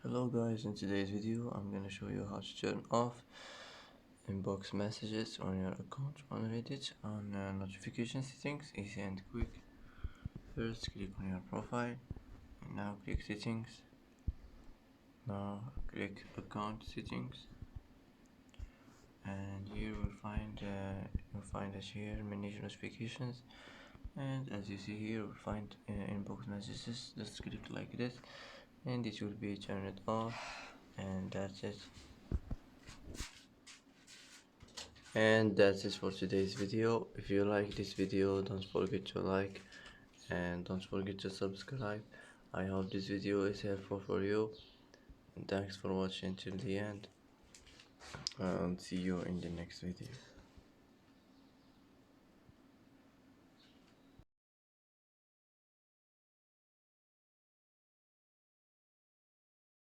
Hello guys, in today's video I'm gonna show you how to turn off inbox messages on your account on Reddit on notification settings, easy and quick. First click on your profile and now click settings. Now click account settings and here you'll find us here manage notifications, and as you see here you'll find inbox messages. Just click like this and it will be turned off, and that's it. And that's it for today's video. If you like this video, don't forget to like and don't forget to subscribe. I hope this video is helpful for you, and thanks for watching till the end, and see you in the next video.